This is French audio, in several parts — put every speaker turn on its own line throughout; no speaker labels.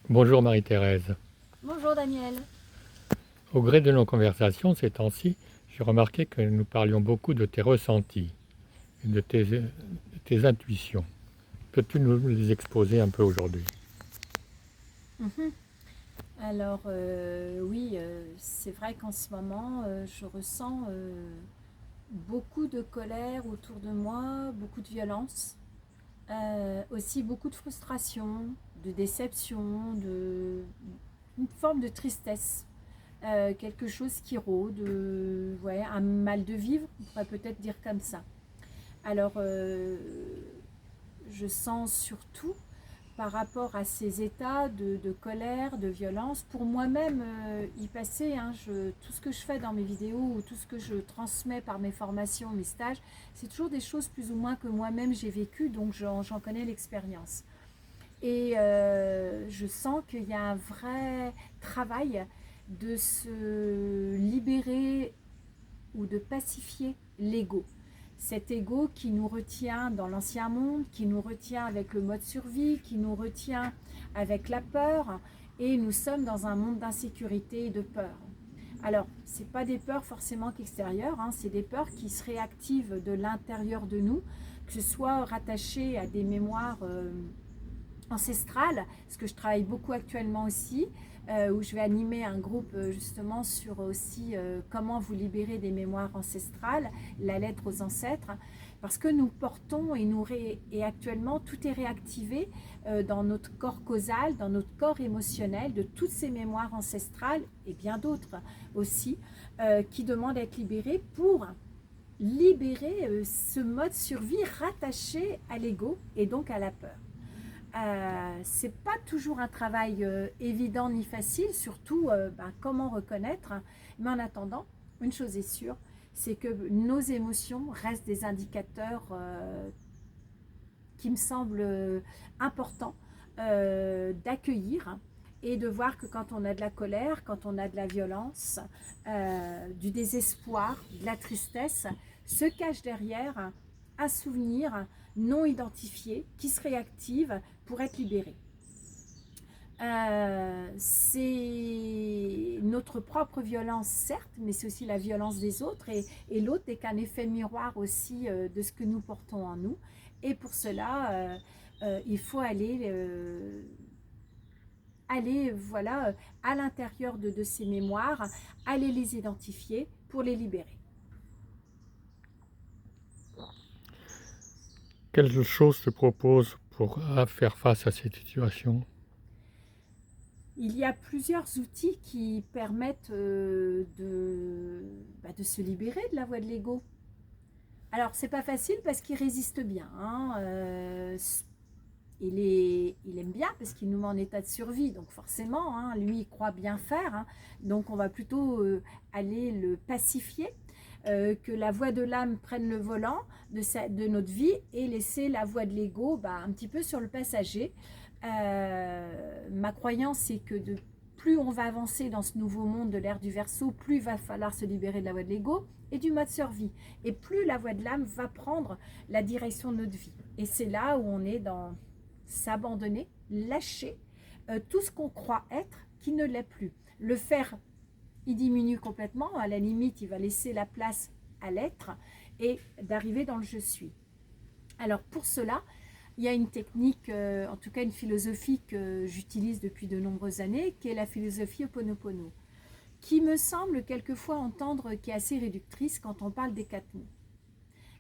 Bonjour Marie-Thérèse.
Bonjour Daniel.
Au gré de nos conversations ces temps-ci, j'ai remarqué que nous parlions beaucoup de tes ressentis et de tes intuitions. Peux-tu nous les exposer un peu aujourd'hui?
Mhm. Alors oui, c'est vrai qu'en ce moment, je ressens beaucoup de colère autour de moi, beaucoup de violence, aussi beaucoup de frustration, de déception, une forme de tristesse, quelque chose qui rôde, ouais, un mal de vivre, on pourrait peut-être dire comme ça. Alors je sens surtout par rapport à ces états de colère, de violence, pour moi-même y passer, hein, tout ce que je fais dans mes vidéos ou tout ce que je transmets par mes formations, mes stages, c'est toujours des choses plus ou moins que moi-même j'ai vécues, donc j'en connais l'expérience. Et je sens qu'il y a un vrai travail de se libérer ou de pacifier l'ego. Cet ego qui nous retient dans l'ancien monde, qui nous retient avec le mode survie, qui nous retient avec la peur, et nous sommes dans un monde d'insécurité et de peur. Alors, ce n'est pas des peurs forcément extérieures, hein, c'est des peurs qui se réactivent de l'intérieur de nous, que ce soit rattaché à des mémoires ancestrale, ce que je travaille beaucoup actuellement aussi, où je vais animer un groupe justement sur aussi comment vous libérer des mémoires ancestrales, la lettre aux ancêtres, parce que nous portons et actuellement tout est réactivé dans notre corps causal, dans notre corps émotionnel, de toutes ces mémoires ancestrales et bien d'autres aussi, qui demandent à être libérées pour libérer ce mode survie rattaché à l'ego et donc à la peur. C'est pas toujours un travail évident ni facile, surtout comment reconnaître. Mais en attendant, une chose est sûre, c'est que nos émotions restent des indicateurs qui me semblent importants d'accueillir et de voir que quand on a de la colère, quand on a de la violence, du désespoir, de la tristesse, se cache derrière un souvenir non identifié qui se réactive pour être libéré. C'est notre propre violence, certes, mais c'est aussi la violence des autres. Et l'autre n'est qu'un effet miroir aussi de ce que nous portons en nous. Et pour cela, il faut aller voilà, à l'intérieur de ces mémoires, aller les identifier pour les libérer.
Quelle chose te propose pour faire face à cette situation?
Il y a plusieurs outils qui permettent de se libérer de la voie de l'ego. Alors, c'est pas facile parce qu'il résiste bien. Hein. Il aime bien parce qu'il nous met en état de survie. Donc, forcément, hein, lui, il croit bien faire. Hein. Donc, on va plutôt aller le pacifier, que la voix de l'âme prenne le volant de notre vie et laisser la voix de l'ego un petit peu sur le passager. Ma croyance, c'est que plus on va avancer dans ce nouveau monde de l'ère du Verseau, plus il va falloir se libérer de la voie de l'ego et du mode survie. Et plus la voie de l'âme va prendre la direction de notre vie. Et c'est là où on est dans s'abandonner, lâcher tout ce qu'on croit être qui ne l'est plus. Le faire, il diminue complètement. À la limite, il va laisser la place à l'être et d'arriver dans le je suis. Alors pour cela, il y a une technique, en tout cas une philosophie que j'utilise depuis de nombreuses années, qui est la philosophie Ho'oponopono, qui me semble quelquefois entendre qui est assez réductrice quand on parle des quatre mots.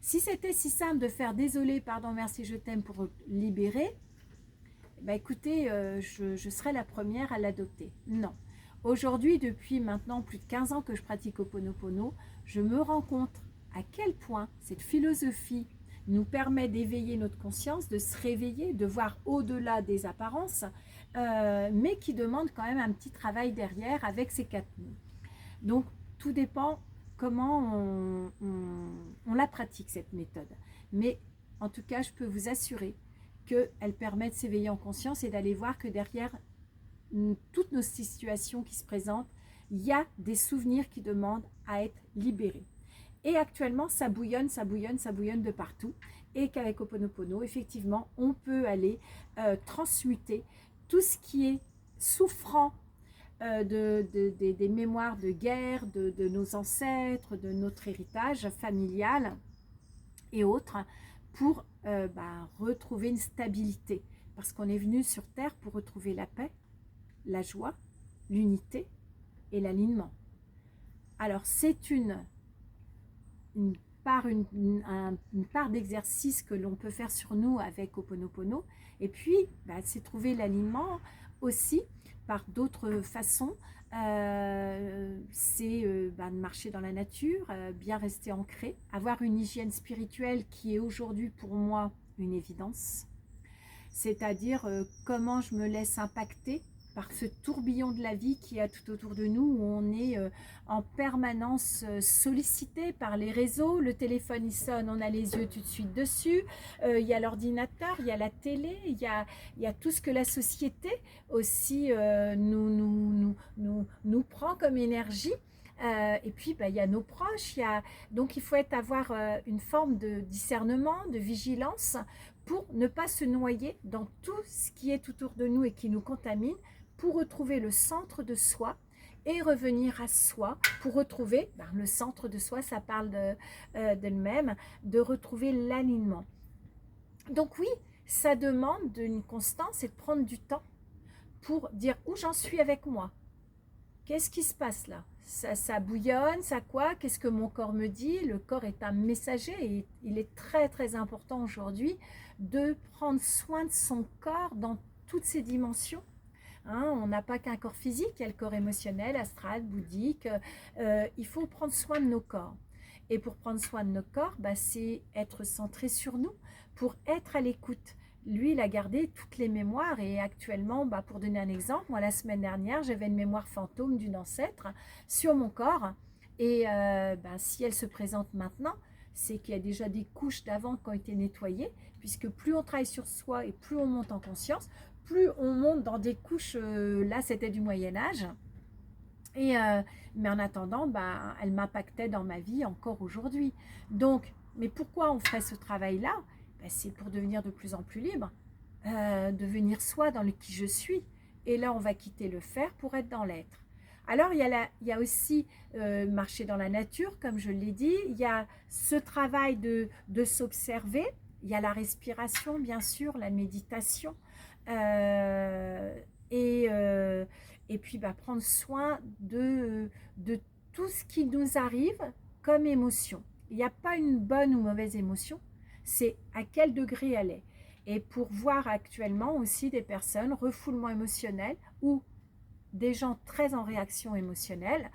Si c'était si simple de faire désolé, pardon, merci, je t'aime pour libérer, écoutez, je serais la première à l'adopter. Non. Aujourd'hui, depuis maintenant plus de 15 ans que je pratique Ho'oponopono, je me rends compte à quel point cette philosophie nous permet d'éveiller notre conscience, de se réveiller, de voir au-delà des apparences, mais qui demande quand même un petit travail derrière avec ces quatre mots. Donc, tout dépend comment on la pratique, cette méthode. Mais en tout cas, je peux vous assurer qu'elle permet de s'éveiller en conscience et d'aller voir que derrière toutes nos situations qui se présentent, il y a des souvenirs qui demandent à être libérés. Et actuellement, ça bouillonne, ça bouillonne, ça bouillonne de partout. Et qu'avec Ho'oponopono, effectivement, on peut aller transmuter tout ce qui est souffrant des mémoires de guerre, de nos ancêtres, de notre héritage familial et autres, pour retrouver une stabilité. Parce qu'on est venu sur Terre pour retrouver la paix, la joie, l'unité et l'alignement. Alors c'est une part d'exercice que l'on peut faire sur nous avec Ho'oponopono. Et puis, c'est trouver l'alignement aussi par d'autres façons. C'est de marcher dans la nature, bien rester ancré, avoir une hygiène spirituelle qui est aujourd'hui pour moi une évidence. C'est-à-dire comment je me laisse impacter par ce tourbillon de la vie qui a tout autour de nous, où on est en permanence sollicité par les réseaux. Le téléphone il sonne, on a les yeux tout de suite dessus, il y a l'ordinateur, il y a la télé, il y a tout ce que la société aussi nous prend comme énergie. Et puis il y a nos proches, donc il faut avoir une forme de discernement, de vigilance pour ne pas se noyer dans tout ce qui est autour de nous et qui nous contamine, pour retrouver le centre de soi et revenir à soi, pour retrouver le centre de soi, ça parle d'elle-même, de retrouver l'alignement. Donc oui, ça demande une constance et de prendre du temps pour dire où j'en suis avec moi. Qu'est-ce qui se passe là ? Ça bouillonne, ça quoi ? Qu'est-ce que mon corps me dit ? Le corps est un messager et il est très très important aujourd'hui de prendre soin de son corps dans toutes ses dimensions. On n'a pas qu'un corps physique, il y a le corps émotionnel, astral, bouddhique. Il faut prendre soin de nos corps. Et pour prendre soin de nos corps, c'est être centré sur nous, pour être à l'écoute. Lui, il a gardé toutes les mémoires et actuellement, pour donner un exemple, moi la semaine dernière, j'avais une mémoire fantôme d'une ancêtre sur mon corps. Et si elle se présente maintenant, c'est qu'il y a déjà des couches d'avant qui ont été nettoyées, puisque plus on travaille sur soi et plus on monte en conscience, plus on monte dans des couches, là c'était du Moyen-Âge, mais en attendant, elle m'impactait dans ma vie encore aujourd'hui. Donc, mais pourquoi on ferait ce travail-là ? C'est pour devenir de plus en plus libre, devenir soi dans le qui je suis, et là on va quitter le faire pour être dans l'être. Alors il y a aussi marcher dans la nature, comme je l'ai dit, il y a ce travail de s'observer, il y a la respiration bien sûr, la méditation, et puis prendre soin de tout ce qui nous arrive comme émotion. Il n'y a pas une bonne ou mauvaise émotion, c'est à quel degré elle est. Et pour voir actuellement aussi des personnes refoulement émotionnel ou des gens très en réaction émotionnelle,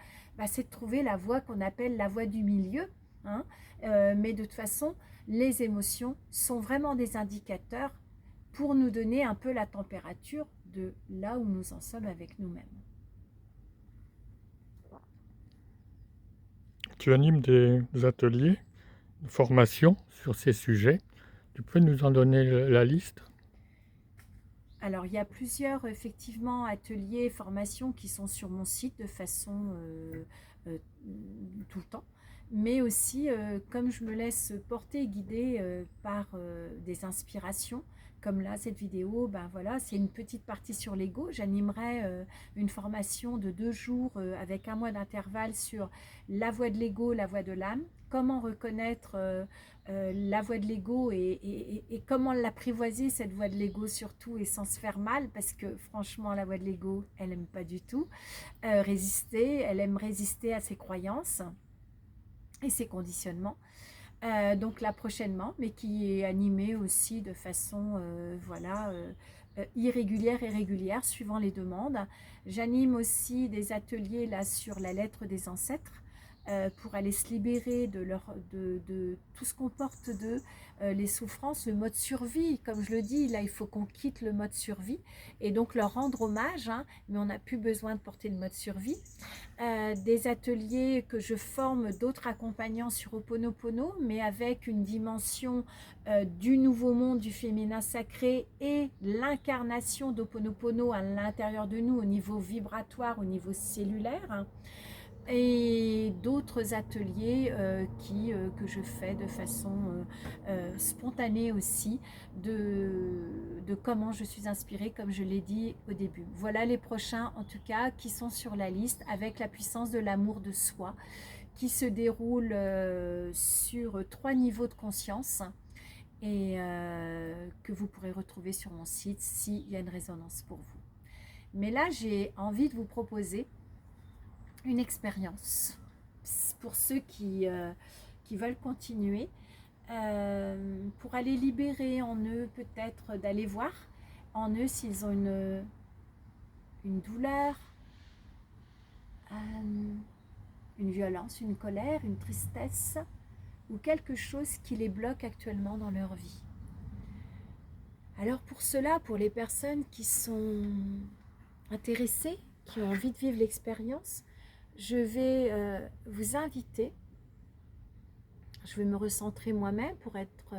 c'est de trouver la voie qu'on appelle la voie du milieu. Mais de toute façon, les émotions sont vraiment des indicateurs pour nous donner un peu la température de là où nous en sommes avec nous-mêmes.
Tu animes des ateliers, de formation sur ces sujets. Tu peux nous en donner la liste ?
Alors, il y a plusieurs, effectivement, ateliers, formations qui sont sur mon site de façon tout le temps. Mais aussi, comme je me laisse porter et guider par des inspirations, comme là, cette vidéo, c'est une petite partie sur l'ego. J'animerai une formation de 2 jours avec 1 mois d'intervalle sur la voix de l'ego, la voix de l'âme. Comment reconnaître la voix de l'ego et comment l'apprivoiser, cette voix de l'ego surtout, et sans se faire mal, parce que franchement, la voix de l'ego, elle n'aime pas du tout résister. Elle aime résister à ses croyances et ses conditionnements. Donc là prochainement, mais qui est animée aussi de façon irrégulière et régulière suivant les demandes. J'anime aussi des ateliers là sur la lettre des ancêtres pour aller se libérer de tout ce qu'on porte d'eux, les souffrances, le mode survie. Comme je le dis, là il faut qu'on quitte le mode survie et donc leur rendre hommage, mais on n'a plus besoin de porter le mode survie. Des ateliers que je forme d'autres accompagnants sur Ho'oponopono, mais avec une dimension du nouveau monde, du féminin sacré et l'incarnation d'Ho'oponopono à l'intérieur de nous au niveau vibratoire, au niveau cellulaire. et d'autres ateliers que je fais de façon spontanée aussi, de comment je suis inspirée, comme je l'ai dit au début. Voilà les prochains, en tout cas, qui sont sur la liste, avec la puissance de l'amour de soi, qui se déroule sur 3 niveaux de conscience, et que vous pourrez retrouver sur mon site s'il y a une résonance pour vous. Mais là, j'ai envie de vous proposer une expérience pour ceux qui veulent continuer, pour aller libérer en eux, peut-être d'aller voir en eux s'ils ont une douleur, une violence, une colère, une tristesse, ou quelque chose qui les bloque actuellement dans leur vie. Alors pour cela, pour les personnes qui sont intéressées, qui ont envie de vivre l'expérience, je vais vous inviter, je vais me recentrer moi-même pour être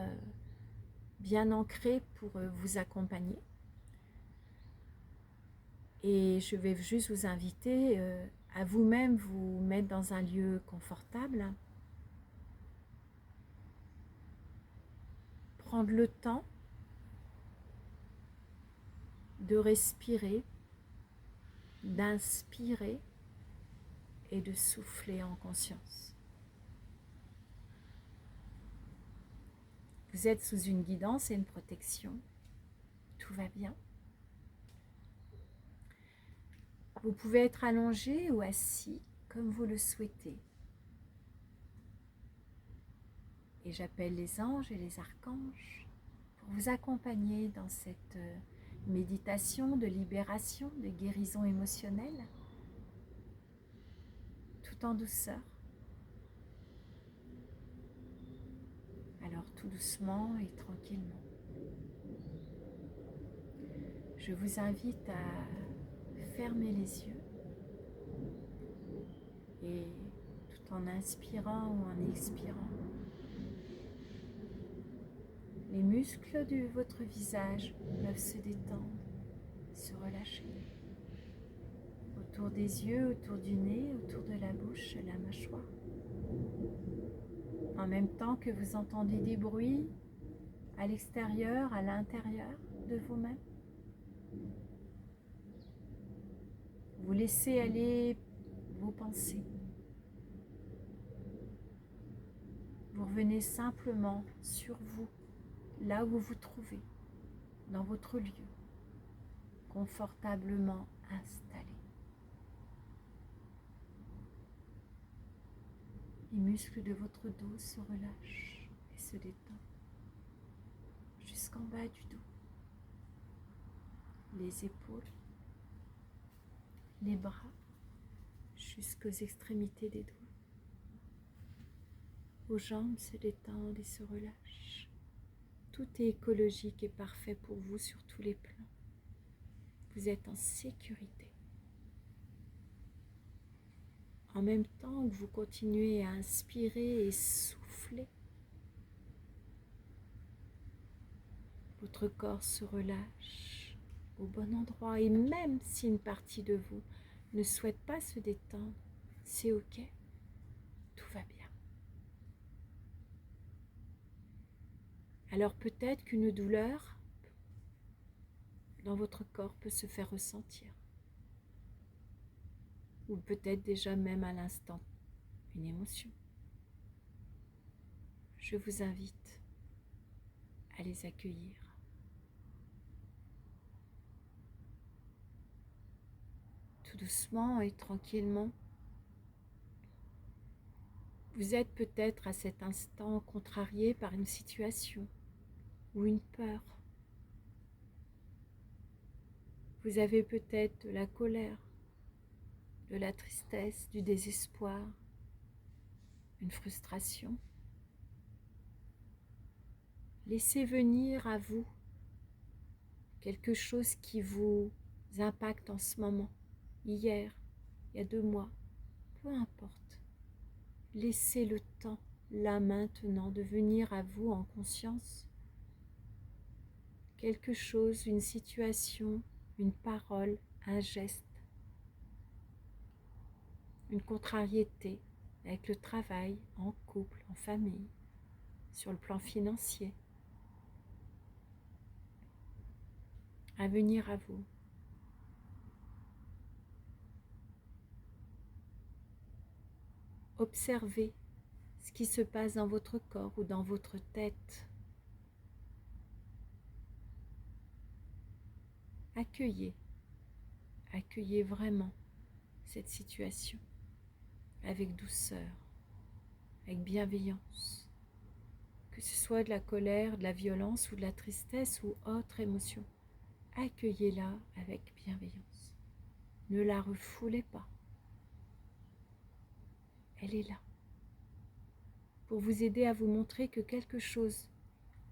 bien ancrée pour vous accompagner. Et je vais juste vous inviter à vous-même vous mettre dans un lieu confortable, prendre le temps de respirer, d'inspirer et de souffler en conscience. Vous êtes sous une guidance et une protection. Tout va bien. Vous pouvez être allongé ou assis comme vous le souhaitez. Et j'appelle les anges et les archanges pour vous accompagner dans cette méditation de libération, de guérison émotionnelle, tout en douceur. Alors tout doucement et tranquillement. Je vous invite à fermer les yeux et tout en inspirant ou en expirant, les muscles de votre visage peuvent se détendre, se relâcher. Autour des yeux, autour du nez, autour de la bouche, la mâchoire. En même temps que vous entendez des bruits à l'extérieur, à l'intérieur de vous-même. Vous laissez aller vos pensées. Vous revenez simplement sur vous, là où vous vous trouvez, dans votre lieu, confortablement installé. Les muscles de votre dos se relâchent et se détendent jusqu'en bas du dos. Les épaules, les bras, jusqu'aux extrémités des doigts. Vos jambes se détendent et se relâchent. Tout est écologique et parfait pour vous sur tous les plans. Vous êtes en sécurité. En même temps que vous continuez à inspirer et souffler, votre corps se relâche au bon endroit. Et même si une partie de vous ne souhaite pas se détendre, c'est ok, tout va bien. Alors peut-être qu'une douleur dans votre corps peut se faire ressentir. Ou peut-être déjà même à l'instant, une émotion. Je vous invite à les accueillir. Tout doucement et tranquillement. Vous êtes peut-être à cet instant contrarié par une situation ou une peur. Vous avez peut-être de la colère, de la tristesse, du désespoir, une frustration. Laissez venir à vous quelque chose qui vous impacte en ce moment, hier, il y a 2 mois, peu importe. Laissez le temps, là maintenant, de venir à vous en conscience. Quelque chose, une situation, une parole, un geste, une contrariété avec le travail, en couple, en famille, sur le plan financier, à venir à vous. Observez ce qui se passe dans votre corps ou dans votre tête. Accueillez vraiment cette situation avec douceur, avec bienveillance, que ce soit de la colère, de la violence ou de la tristesse ou autre émotion. Accueillez-la avec bienveillance. Ne la refoulez pas. Elle est là pour vous aider à vous montrer que quelque chose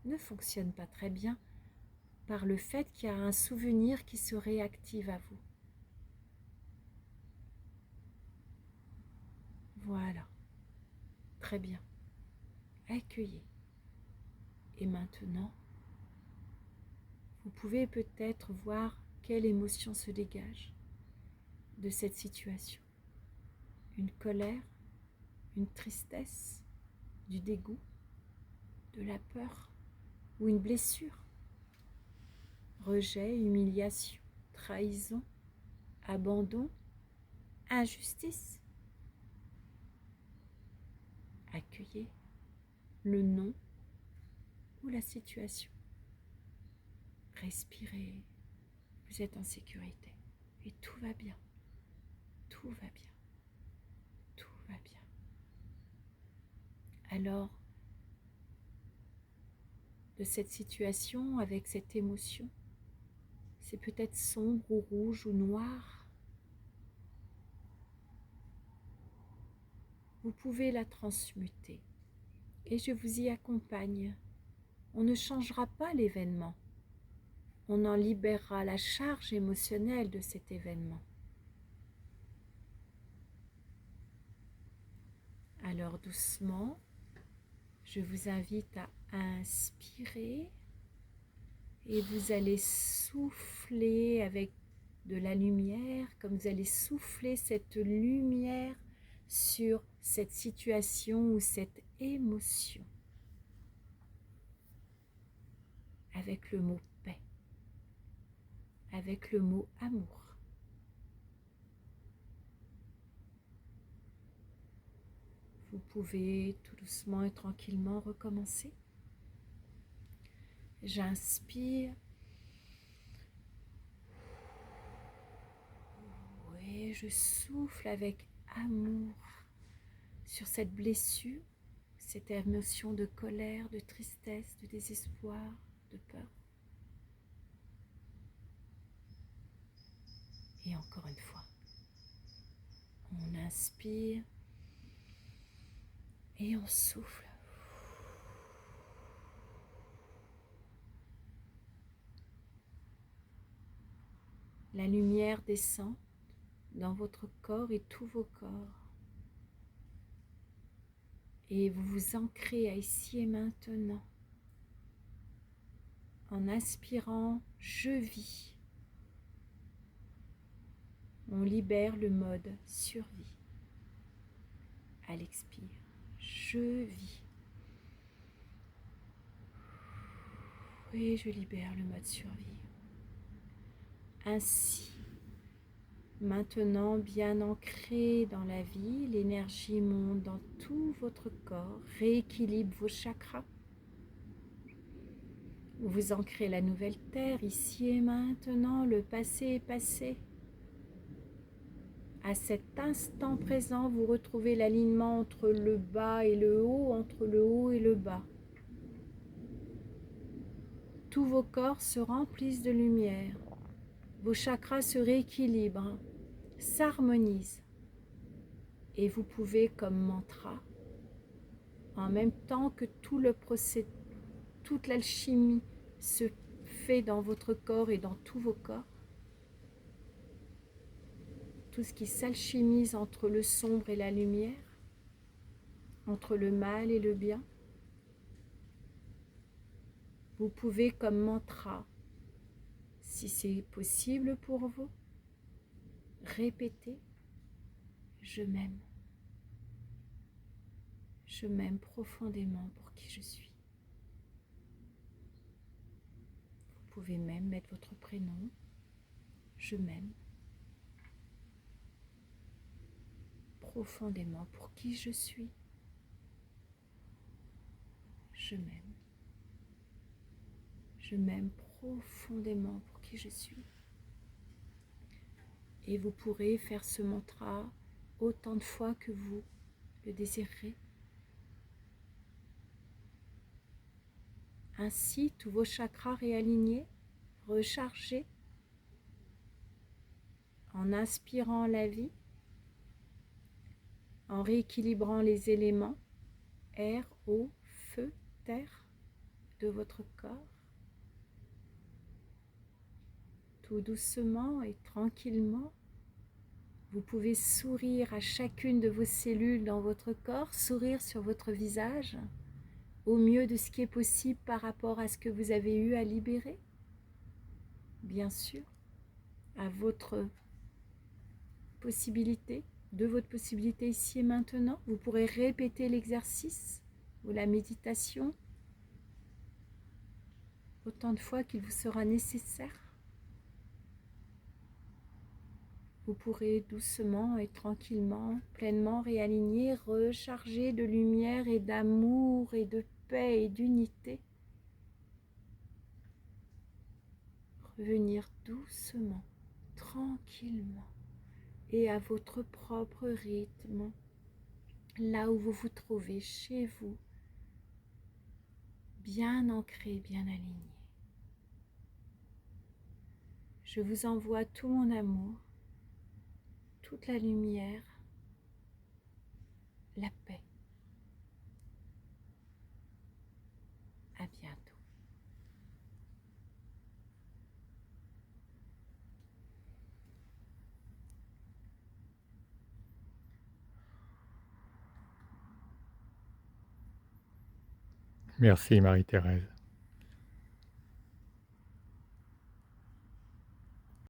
ne fonctionne pas très bien par le fait qu'il y a un souvenir qui se réactive à vous. Voilà, très bien. Accueillez. Et maintenant, vous pouvez peut-être voir quelle émotion se dégage de cette situation. Une colère, une tristesse, du dégoût, de la peur ou une blessure. Rejet, humiliation, trahison, abandon, injustice. Accueillez le nom ou la situation. Respirez, vous êtes en sécurité et tout va bien, tout va bien, tout va bien. Alors, de cette situation avec cette émotion, c'est peut-être sombre ou rouge ou noir. Vous pouvez la transmuter et je vous y accompagne. On ne changera pas l'événement. On en libérera la charge émotionnelle de cet événement. Alors doucement, je vous invite à inspirer et vous allez souffler avec de la lumière, comme vous allez souffler cette lumière sur cette situation ou cette émotion avec le mot paix, avec le mot amour. Vous pouvez tout doucement et tranquillement recommencer. J'inspire. Et je souffle avec amour sur cette blessure, cette émotion de colère, de tristesse, de désespoir, de peur. Et encore une fois, on inspire et on souffle. La lumière descend dans votre corps et tous vos corps. Et vous vous ancrez à ici et maintenant. En inspirant, je vis. On libère le mode survie. À l'expire, je vis. Et je libère le mode survie. Ainsi, maintenant bien ancré dans la vie, l'énergie monte dans tout votre corps, rééquilibre vos chakras. Vous ancrez la nouvelle terre ici et maintenant, le passé est passé. À cet instant présent, vous retrouvez l'alignement entre le bas et le haut, entre le haut et le bas. Tous vos corps se remplissent de lumière. Vos chakras se rééquilibrent, s'harmonisent. Et vous pouvez, comme mantra, en même temps que tout le procédé, toute l'alchimie se fait dans votre corps et dans tous vos corps, tout ce qui s'alchimise entre le sombre et la lumière, entre le mal et le bien, vous pouvez comme mantra, si c'est possible pour vous, répéter « Je m'aime. Je m'aime profondément pour qui je suis. Vous pouvez même mettre votre prénom. Je m'aime profondément pour qui je suis. Je m'aime. Je m'aime profondément pour qui je suis. Et vous pourrez faire ce mantra autant de fois que vous le désirerez. Ainsi, tous vos chakras réalignés, rechargés, en inspirant la vie, en rééquilibrant les éléments, air, eau, feu, terre de votre corps, tout doucement et tranquillement. Vous pouvez sourire à chacune de vos cellules dans votre corps, sourire sur votre visage, au mieux de ce qui est possible par rapport à ce que vous avez eu à libérer. Bien sûr, à votre possibilité, de votre possibilité ici et maintenant. Vous pourrez répéter l'exercice ou la méditation autant de fois qu'il vous sera nécessaire. Vous pourrez doucement et tranquillement, pleinement réaligner, recharger de lumière et d'amour et de paix et d'unité. Revenir doucement, tranquillement et à votre propre rythme, là où vous vous trouvez, chez vous, bien ancré, bien aligné. Je vous envoie tout mon amour, toute la lumière, la paix. À bientôt.
Merci Marie-Thérèse.